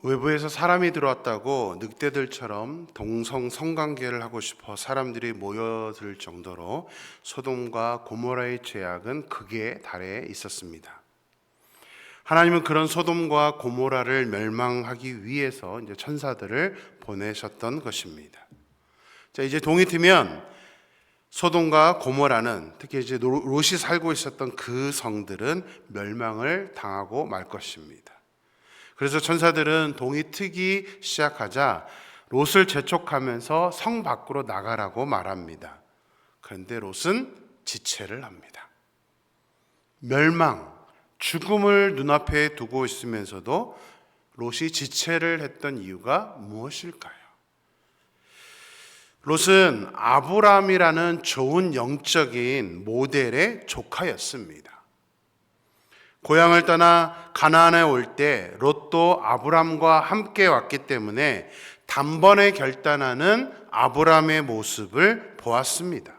외부에서 사람이 들어왔다고 늑대들처럼 동성 성관계를 하고 싶어 사람들이 모여들 정도로 소돔과 고모라의 죄악은 극에 달해 있었습니다. 하나님은 그런 소돔과 고모라를 멸망하기 위해서 이제 천사들을 보내셨던 것입니다. 자, 이제 동이 트면 소돔과 고모라는, 특히 이제 롯이 살고 있었던 그 성들은 멸망을 당하고 말 것입니다. 그래서 천사들은 동이 트기 시작하자 롯을 재촉하면서 성 밖으로 나가라고 말합니다. 그런데 롯은 지체를 합니다. 멸망, 죽음을 눈앞에 두고 있으면서도 롯이 지체를 했던 이유가 무엇일까요? 롯은 아브람이라는 좋은 영적인 모델의 조카였습니다. 고향을 떠나 가나안에 올 때 롯도 아브람과 함께 왔기 때문에 단번에 결단하는 아브람의 모습을 보았습니다.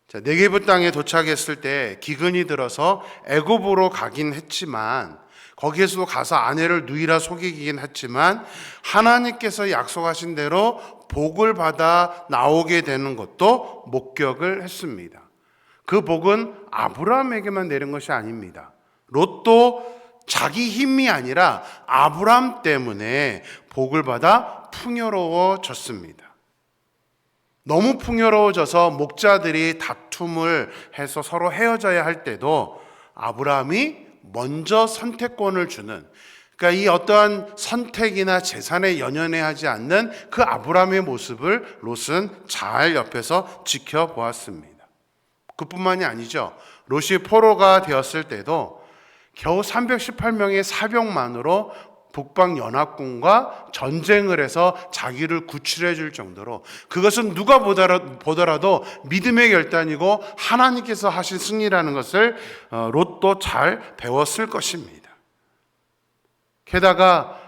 자, 네게브 땅에 도착했을 때 기근이 들어서 애굽으로 가긴 했지만, 거기에서도 가서 아내를 누이라 속이긴 했지만 하나님께서 약속하신 대로 복을 받아 나오게 되는 것도 목격을 했습니다. 그 복은 아브라함에게만 내린 것이 아닙니다. 롯도 자기 힘이 아니라 아브라함 때문에 복을 받아 풍요로워졌습니다. 너무 풍요로워져서 목자들이 다툼을 해서 서로 헤어져야 할 때도 아브라함이 먼저 선택권을 주는, 그러니까 이 어떠한 선택이나 재산에 연연해하지 않는 그 아브라함의 모습을 롯은 잘 옆에서 지켜보았습니다. 그뿐만이 아니죠. 롯이 포로가 되었을 때도 겨우 318명의 사병만으로 북방 연합군과 전쟁을 해서 자기를 구출해 줄 정도로, 그것은 누가 보더라도 믿음의 결단이고 하나님께서 하신 승리라는 것을 롯도 잘 배웠을 것입니다. 게다가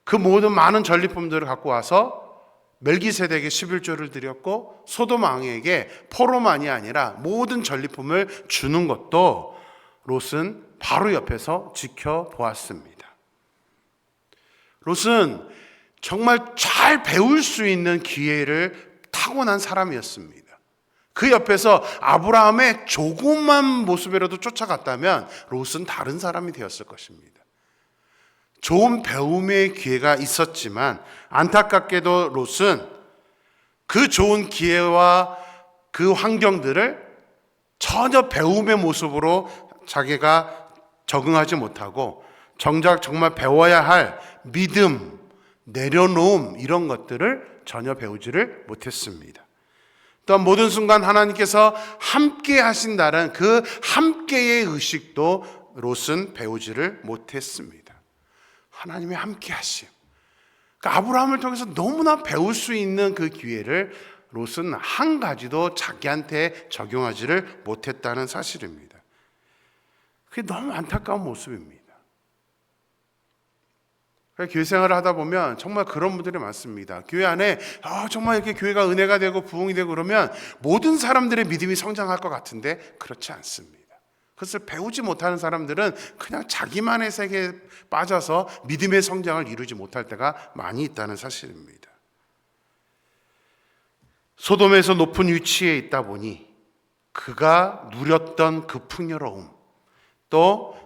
그 모든 많은 전리품들을 갖고 와서 멜기세덱에게 11조를 드렸고 소돔 왕에게 포로만이 아니라 모든 전리품을 주는 것도 롯은 바로 옆에서 지켜보았습니다. 롯은 정말 잘 배울 수 있는 기회를 타고난 사람이었습니다. 그 옆에서 아브라함의 조그만 모습이라도 쫓아갔다면 롯은 다른 사람이 되었을 것입니다. 좋은 배움의 기회가 있었지만 안타깝게도 롯은 그 좋은 기회와 그 환경들을 전혀 배움의 모습으로 자기가 적응하지 못하고 정작 정말 배워야 할 믿음, 내려놓음, 이런 것들을 전혀 배우지를 못했습니다. 또한 모든 순간 하나님께서 함께 하신다는 그 함께의 의식도 롯은 배우지를 못했습니다. 하나님의 함께 하심, 그러니까 아브라함을 통해서 너무나 배울 수 있는 그 기회를 롯은 한 가지도 자기한테 적용하지를 못했다는 사실입니다. 그게 너무 안타까운 모습입니다. 교회 생활을 하다 보면 정말 그런 분들이 많습니다. 교회 안에 정말 이렇게 교회가 은혜가 되고 부흥이 되고 그러면 모든 사람들의 믿음이 성장할 것 같은데 그렇지 않습니다. 그것을 배우지 못하는 사람들은 그냥 자기만의 세계에 빠져서 믿음의 성장을 이루지 못할 때가 많이 있다는 사실입니다. 소돔에서 높은 위치에 있다 보니 그가 누렸던 그 풍요로움, 또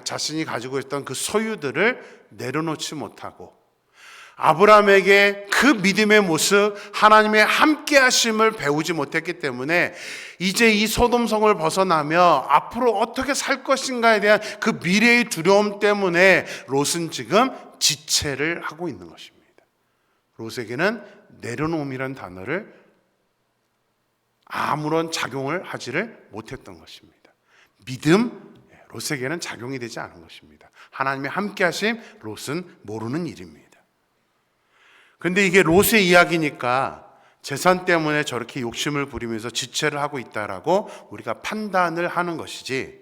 자신이 가지고 있던 그 소유들을 내려놓지 못하고 아브라함에게 그 믿음의 모습, 하나님의 함께 하심을 배우지 못했기 때문에 이제 이 소돔성을 벗어나며 앞으로 어떻게 살 것인가에 대한 그 미래의 두려움 때문에 롯은 지금 지체를 하고 있는 것입니다. 롯에게는 내려놓음이라는 단어를 아무런 작용을 하지를 못했던 것입니다. 믿음, 롯에게는 작용이 되지 않은 것입니다. 하나님의 함께 하심, 롯은 모르는 일입니다. 그런데 이게 롯의 이야기니까 재산 때문에 저렇게 욕심을 부리면서 지체를 하고 있다라고 우리가 판단을 하는 것이지,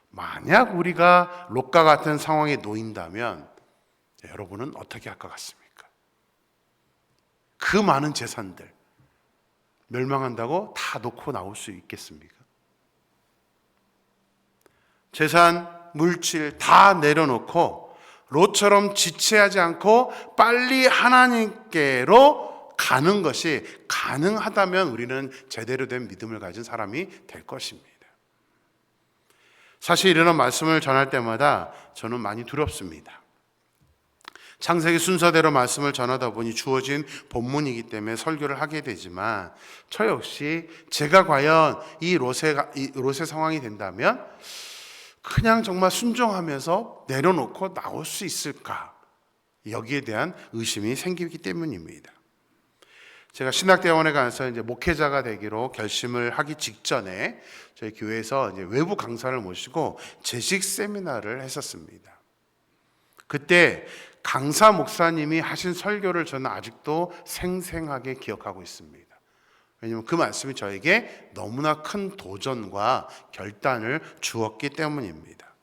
만약 우리가 롯과 같은 상황에 놓인다면 여러분은 어떻게 할 것 같습니까? 그 많은 재산들 멸망한다고 다 놓고 나올 수 있겠습니까? 재산, 물질 다 내려놓고 롯처럼 지체하지 않고 빨리 하나님께로 가는 것이 가능하다면 우리는 제대로 된 믿음을 가진 사람이 될 것입니다. 사실 이런 말씀을 전할 때마다 저는 많이 두렵습니다. 창세기 순서대로 말씀을 전하다 보니 주어진 본문이기 때문에 설교를 하게 되지만 저 역시 제가 과연 이 롯의 상황이 된다면 그냥 정말 순종하면서 내려놓고 나올 수 있을까? 여기에 대한 의심이 생기기 때문입니다. 제가 신학대원에 가서 이제 목회자가 되기로 결심을 하기 직전에 저희 교회에서 이제 외부 강사를 모시고 재직 세미나를 했었습니다. 그때 강사 목사님이 하신 설교를 저는 아직도 생생하게 기억하고 있습니다. 왜냐하면 그 말씀이 저에게 너무나 큰 도전과 결단을 주었기 때문입니다.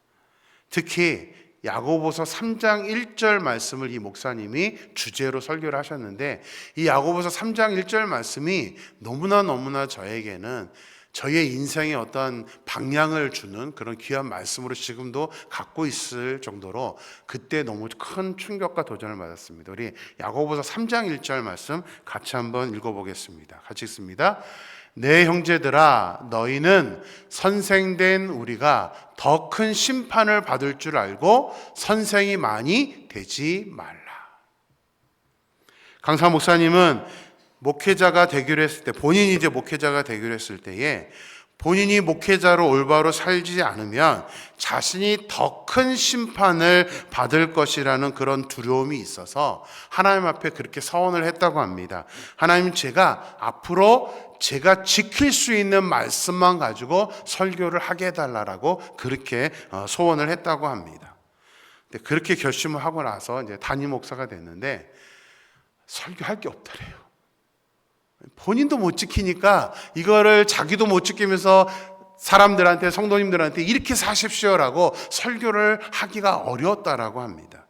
특히 야고보서 3장 1절 말씀을 이 목사님이 주제로 설교를 하셨는데 이 야고보서 3장 1절 말씀이 너무나 저에게는 저의 인생에 어떤 방향을 주는 그런 귀한 말씀으로 지금도 갖고 있을 정도로 그때 너무 큰 충격과 도전을 받았습니다. 우리 야고보서 3장 1절 말씀 같이 한번 읽어보겠습니다. 같이 읽습니다. 내 형제들아 너희는 선생된 우리가 더 큰 심판을 받을 줄 알고 선생이 많이 되지 말라. 강사 목사님은 목회자가 되기로 했을 때, 본인이 이제 목회자가 되기로 했을 때에 본인이 목회자로 올바로 살지 않으면 자신이 더 큰 심판을 받을 것이라는 그런 두려움이 있어서 하나님 앞에 그렇게 서원을 했다고 합니다. 하나님, 제가 앞으로 제가 지킬 수 있는 말씀만 가지고 설교를 하게 해달라고 그렇게 소원을 했다고 합니다. 근데 그렇게 결심을 하고 나서 이제 담임 목사가 됐는데 설교할 게 없더래요. 본인도 못 지키니까 이거를 자기도 못 지키면서 사람들한테, 성도님들한테 이렇게 사십시오라고 설교를 하기가 어려웠다라고 합니다.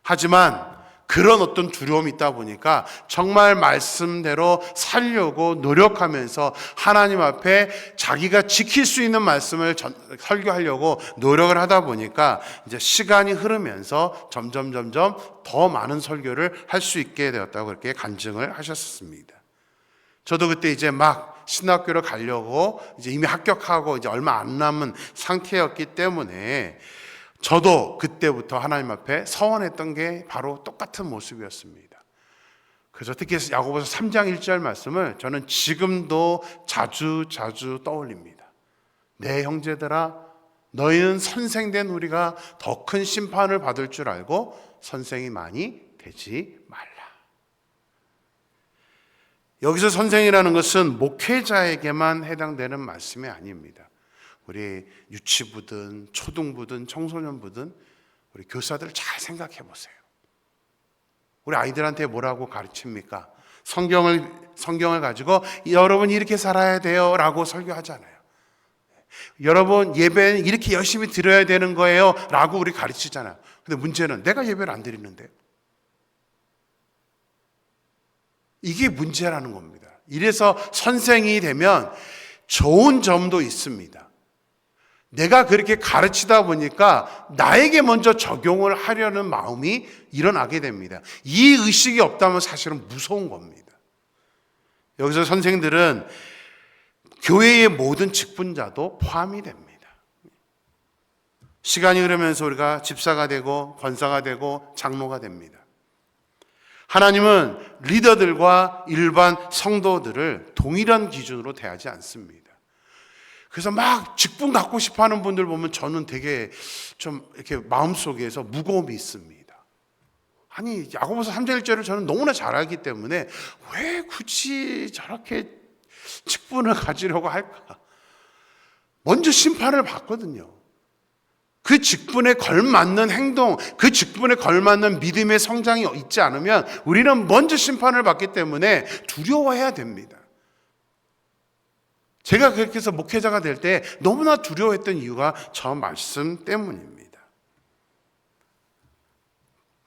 하지만 그런 어떤 두려움이 있다 보니까 정말 말씀대로 살려고 노력하면서 하나님 앞에 자기가 지킬 수 있는 말씀을 설교하려고 노력을 하다 보니까 이제 시간이 흐르면서 점점 더 많은 설교를 할 수 있게 되었다고 그렇게 간증을 하셨습니다. 저도 그때 이제 막 신학교를 가려고 이제 이미 합격하고 이제 얼마 안 남은 상태였기 때문에 저도 그때부터 하나님 앞에 서원했던 게 바로 똑같은 모습이었습니다. 그래서 특히 야고보서 3장 1절 말씀을 저는 지금도 자주 떠올립니다. 내 형제들아 너희는 선생된 우리가 더 큰 심판을 받을 줄 알고 선생이 많이 되지 말라. 여기서 선생이라는 것은 목회자에게만 해당되는 말씀이 아닙니다. 우리 유치부든 초등부든 청소년부든 우리 교사들 잘 생각해 보세요. 우리 아이들한테 뭐라고 가르칩니까? 성경을 가지고 여러분 이렇게 살아야 돼요 라고 설교하잖아요. 여러분 예배는 이렇게 열심히 드려야 되는 거예요 라고 우리 가르치잖아요. 근데 문제는 내가 예배를 안 드리는데 이게 문제라는 겁니다. 이래서 선생이 되면 좋은 점도 있습니다. 내가 그렇게 가르치다 보니까 나에게 먼저 적용을 하려는 마음이 일어나게 됩니다. 이 의식이 없다면 사실은 무서운 겁니다. 여기서 선생들은 교회의 모든 직분자도 포함이 됩니다. 시간이 흐르면서 우리가 집사가 되고 권사가 되고 장로가 됩니다. 하나님은 리더들과 일반 성도들을 동일한 기준으로 대하지 않습니다. 그래서 막 직분 갖고 싶어 하는 분들 보면 저는 되게 좀 이렇게 마음속에서 무거움이 있습니다. 아니, 야고보서 3장 1절을 저는 너무나 잘 알기 때문에 왜 굳이 저렇게 직분을 가지려고 할까? 먼저 심판을 받거든요. 그 직분에 걸맞는 행동, 그 직분에 걸맞는 믿음의 성장이 있지 않으면 우리는 먼저 심판을 받기 때문에 두려워해야 됩니다. 제가 그렇게 해서 목회자가 될 때 너무나 두려워했던 이유가 저 말씀 때문입니다.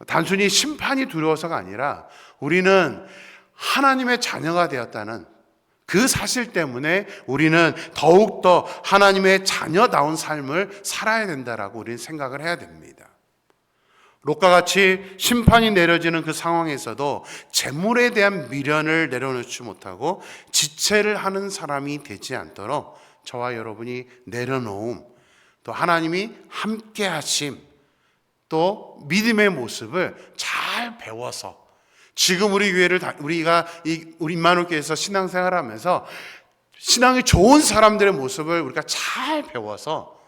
단순히 심판이 두려워서가 아니라 우리는 하나님의 자녀가 되었다는 그 사실 때문에 우리는 더욱더 하나님의 자녀다운 삶을 살아야 된다라고 우리는 생각을 해야 됩니다. 롯과 같이 심판이 내려지는 그 상황에서도 재물에 대한 미련을 내려놓지 못하고 지체를 하는 사람이 되지 않도록 저와 여러분이 내려놓음, 또 하나님이 함께 하심, 또 믿음의 모습을 잘 배워서 지금 우리 교회를 우리가 우리 임마누엘 교회에서 신앙생활하면서 신앙이 좋은 사람들의 모습을 우리가 잘 배워서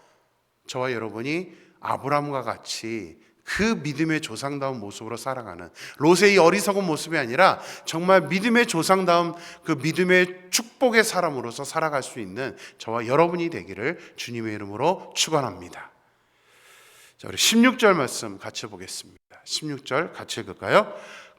저와 여러분이 아브라함과 같이 그 믿음의 조상다운 모습으로 살아가는, 롯의 이 어리석은 모습이 아니라 정말 믿음의 조상다운 그 믿음의 축복의 사람으로서 살아갈 수 있는 저와 여러분이 되기를 주님의 이름으로 축원합니다. 자, 우리 16절 말씀 같이 보겠습니다. 16절 같이 읽을까요?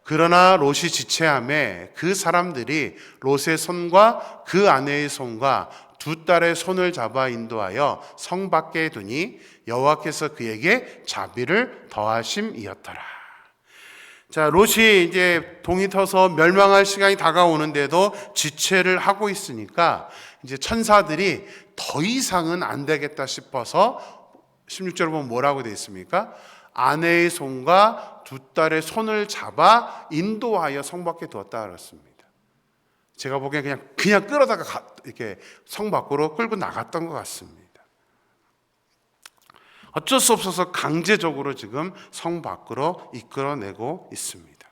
그러나 롯이 지체함에 그 사람들이 롯의 손과 그 아내의 손과 두 딸의 손을 잡아 인도하여 성 밖에 두니 여호와께서 그에게 자비를 더하심이었더라. 자, 롯이 이제 동이 터서 멸망할 시간이 다가오는데도 지체를 하고 있으니까 이제 천사들이 더 이상은 안 되겠다 싶어서 16절에 보면 뭐라고 되어 있습니까? 아내의 손과 두 딸의 손을 잡아 인도하여 성 밖에 두었다 그랬습니다. 제가 보기엔 그냥 끌어다가 이렇게 성 밖으로 끌고 나갔던 것 같습니다. 어쩔 수 없어서 강제적으로 지금 성 밖으로 이끌어내고 있습니다.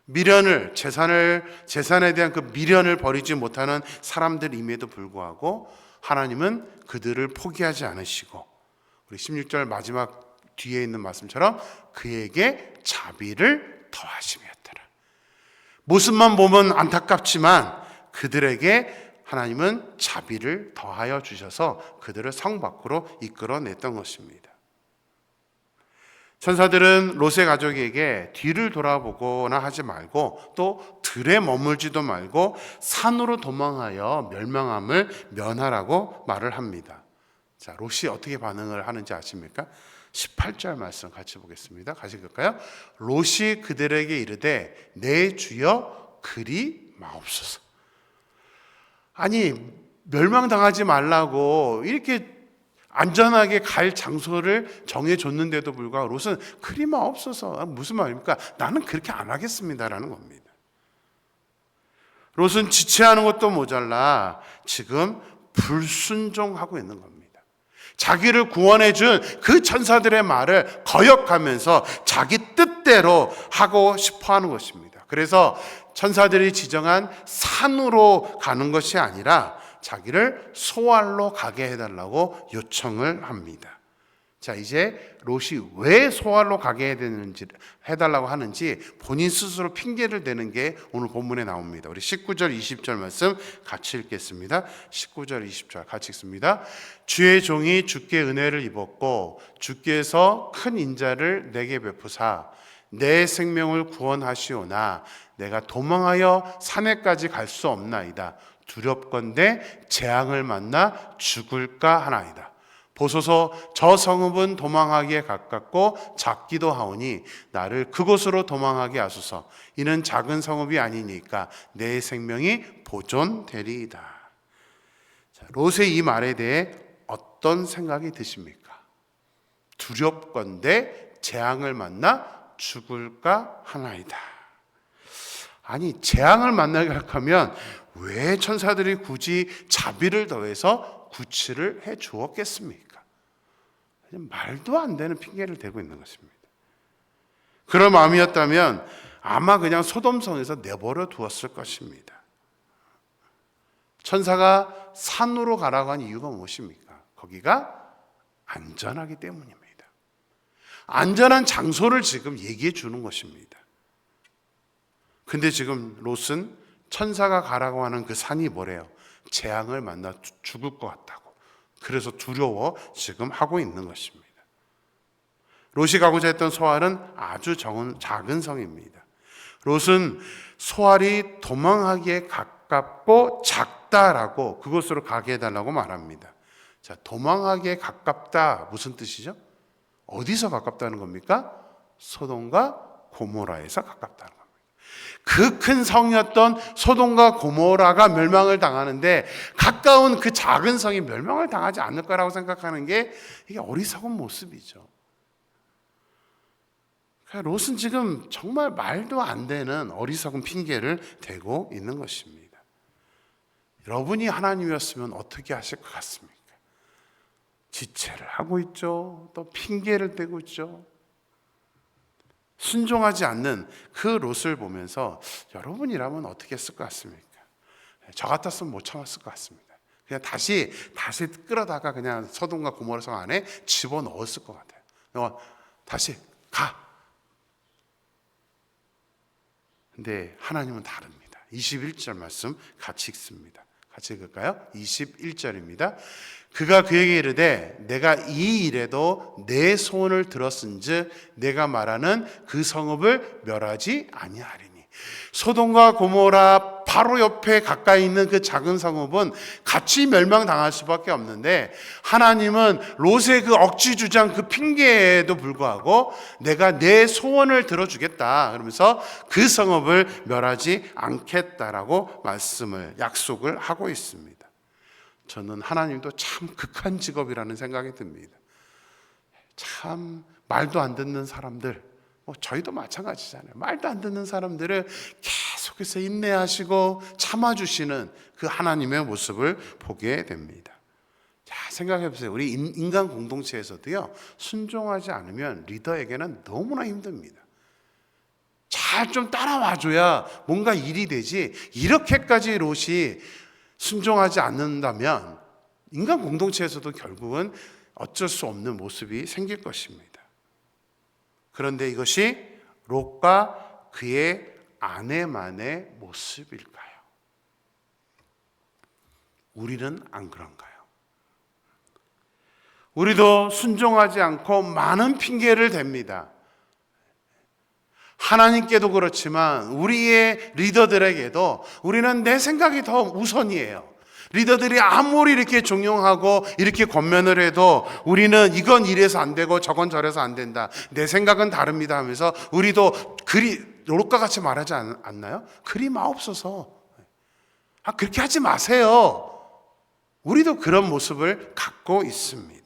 미련을, 재산에 대한 그 미련을 버리지 못하는 사람들임에도 불구하고 하나님은 그들을 포기하지 않으시고, 우리 16절 마지막 뒤에 있는 말씀처럼 그에게 자비를 더하심이었더라. 모습만 보면 안타깝지만 그들에게 하나님은 자비를 더하여 주셔서 그들을 성 밖으로 이끌어냈던 것입니다. 천사들은 롯의 가족에게 뒤를 돌아보거나 하지 말고 또 들에 머물지도 말고 산으로 도망하여 멸망함을 면하라고 말을 합니다. 자, 롯이 어떻게 반응을 하는지 아십니까? 18절 말씀 같이 보겠습니다. 같이 읽을까요? 롯이 그들에게 이르되 내 주여 그리 마옵소서. 아니, 멸망당하지 말라고 이렇게 안전하게 갈 장소를 정해줬는데도 불구하고 롯은 그리 마옵소서. 무슨 말입니까? 나는 그렇게 안 하겠습니다라는 겁니다. 롯은 지체하는 것도 모자라 지금 불순종하고 있는 겁니다. 자기를 구원해 준 그 천사들의 말을 거역하면서 자기 뜻대로 하고 싶어 하는 것입니다. 그래서 천사들이 지정한 산으로 가는 것이 아니라 자기를 소알로 가게 해달라고 요청을 합니다. 자, 이제 롯이 왜 소알로 가게 해달라고 하는지 본인 스스로 핑계를 대는 게 오늘 본문에 나옵니다. 우리 19절 20절 말씀 같이 읽겠습니다. 19절 20절 같이 읽습니다. 주의 종이 주께 은혜를 입었고 주께서 큰 인자를 내게 베푸사 내 생명을 구원하시오나 내가 도망하여 산에까지 갈 수 없나이다. 두렵건대 재앙을 만나 죽을까 하나이다. 보소서 저 성읍은 도망하기에 가깝고 작기도 하오니 나를 그곳으로 도망하게 하소서. 이는 작은 성읍이 아니니까 내 생명이 보존되리이다. 자, 롯의 이 말에 대해 어떤 생각이 드십니까? 두렵건대 재앙을 만나 죽을까 하나이다. 아니, 재앙을 만나게 하면 왜 천사들이 굳이 자비를 더해서 구치를 해 주었겠습니까? 말도 안 되는 핑계를 대고 있는 것입니다. 그런 마음이었다면 아마 그냥 소돔성에서 내버려 두었을 것입니다. 천사가 산으로 가라고 한 이유가 무엇입니까? 거기가 안전하기 때문입니다. 안전한 장소를 지금 얘기해 주는 것입니다. 근데 지금 롯은 천사가 가라고 하는 그 산이 뭐래요? 재앙을 만나 죽을 것 같다고. 그래서 두려워 지금 하고 있는 것입니다. 롯이 가고자 했던 소알은 아주 작은 성입니다. 롯은 소알이 도망하기에 가깝고 작다라고 그곳으로 가게 해달라고 말합니다. 자, 도망하기에 가깝다 무슨 뜻이죠? 어디서 가깝다는 겁니까? 소돔과 고모라에서 가깝다는 겁니다. 그 큰 성이었던 소돔과 고모라가 멸망을 당하는데 가까운 그 작은 성이 멸망을 당하지 않을 거라고 생각하는 게 이게 어리석은 모습이죠. 롯은 지금 정말 말도 안 되는 어리석은 핑계를 대고 있는 것입니다. 여러분이 하나님이었으면 어떻게 하실 것 같습니까? 지체를 하고 있죠. 또 핑계를 대고 있죠. 순종하지 않는 그 롯을 보면서 여러분이라면 어떻게 했을 것 같습니까? 저 같았으면 못 참았을 것 같습니다. 그냥 다시 끌어다가 그냥 소돔과 고모라 성 안에 집어넣었을 것 같아요. 다시 가. 근데 하나님은 다릅니다. 21절 말씀 같이 읽습니다. 같이 읽을까요? 21절입니다. 그가 그에게 이르되 내가 이 일에도 내 소원을 들었은즉 내가 말하는 그 성읍을 멸하지 아니하리니. 소돔과 고모라 바로 옆에 가까이 있는 그 작은 성읍은 같이 멸망당할 수밖에 없는데 하나님은 롯의 그 억지 주장, 그 핑계에도 불구하고 내가 내 소원을 들어주겠다 그러면서 그 성읍을 멸하지 않겠다라고 약속을 하고 있습니다. 저는 하나님도 참 극한 직업이라는 생각이 듭니다. 참 말도 안 듣는 사람들, 저희도 마찬가지잖아요. 말도 안 듣는 사람들을 계속해서 인내하시고 참아주시는 그 하나님의 모습을 보게 됩니다. 자, 생각해 보세요. 우리 인간 공동체에서도요, 순종하지 않으면 리더에게는 너무나 힘듭니다. 잘 좀 따라와줘야 뭔가 일이 되지, 이렇게까지 롯이 순종하지 않는다면 인간 공동체에서도 결국은 어쩔 수 없는 모습이 생길 것입니다. 그런데 이것이 롯과 그의 아내만의 모습일까요? 우리는 안 그런가요? 우리도 순종하지 않고 많은 핑계를 댑니다. 하나님께도 그렇지만 우리의 리더들에게도 우리는 내 생각이 더 우선이에요. 리더들이 아무리 이렇게 종용하고 이렇게 권면을 해도 우리는 이건 이래서 안 되고 저건 저래서 안 된다. 내 생각은 다릅니다 하면서 우리도 롯과 같이 말하지 않나요? 그리 마옵소서. 그렇게 하지 마세요. 우리도 그런 모습을 갖고 있습니다.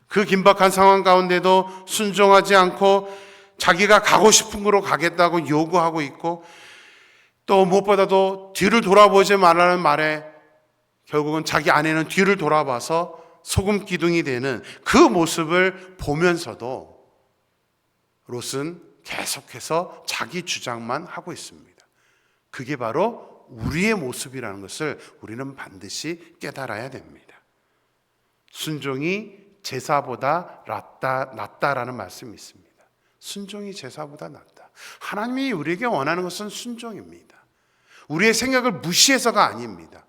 그 긴박한 상황 가운데도 순종하지 않고 자기가 가고 싶은 곳으로 가겠다고 요구하고 있고 또 무엇보다도 뒤를 돌아보지 말라는 말에 결국은 자기 아내는 뒤를 돌아봐서 소금 기둥이 되는 그 모습을 보면서도 롯은 계속해서 자기 주장만 하고 있습니다. 그게 바로 우리의 모습이라는 것을 우리는 반드시 깨달아야 됩니다. 순종이 제사보다 낫다라는 말씀이 있습니다. 순종이 제사보다 낫다. 하나님이 우리에게 원하는 것은 순종입니다. 우리의 생각을 무시해서가 아닙니다.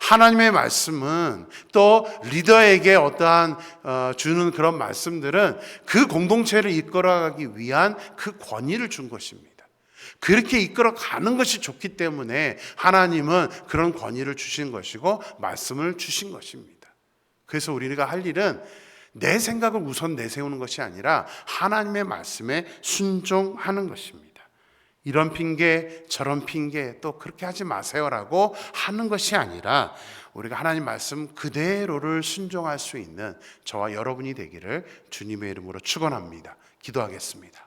하나님의 말씀은 또 리더에게 어떠한 주는 그런 말씀들은 그 공동체를 이끌어가기 위한 그 권위를 준 것입니다. 그렇게 이끌어가는 것이 좋기 때문에 하나님은 그런 권위를 주신 것이고 말씀을 주신 것입니다. 그래서 우리가 할 일은 내 생각을 우선 내세우는 것이 아니라 하나님의 말씀에 순종하는 것입니다. 이런 핑계 저런 핑계 또 그렇게 하지 마세요라고 하는 것이 아니라 우리가 하나님 말씀 그대로를 순종할 수 있는 저와 여러분이 되기를 주님의 이름으로 축원합니다. 기도하겠습니다.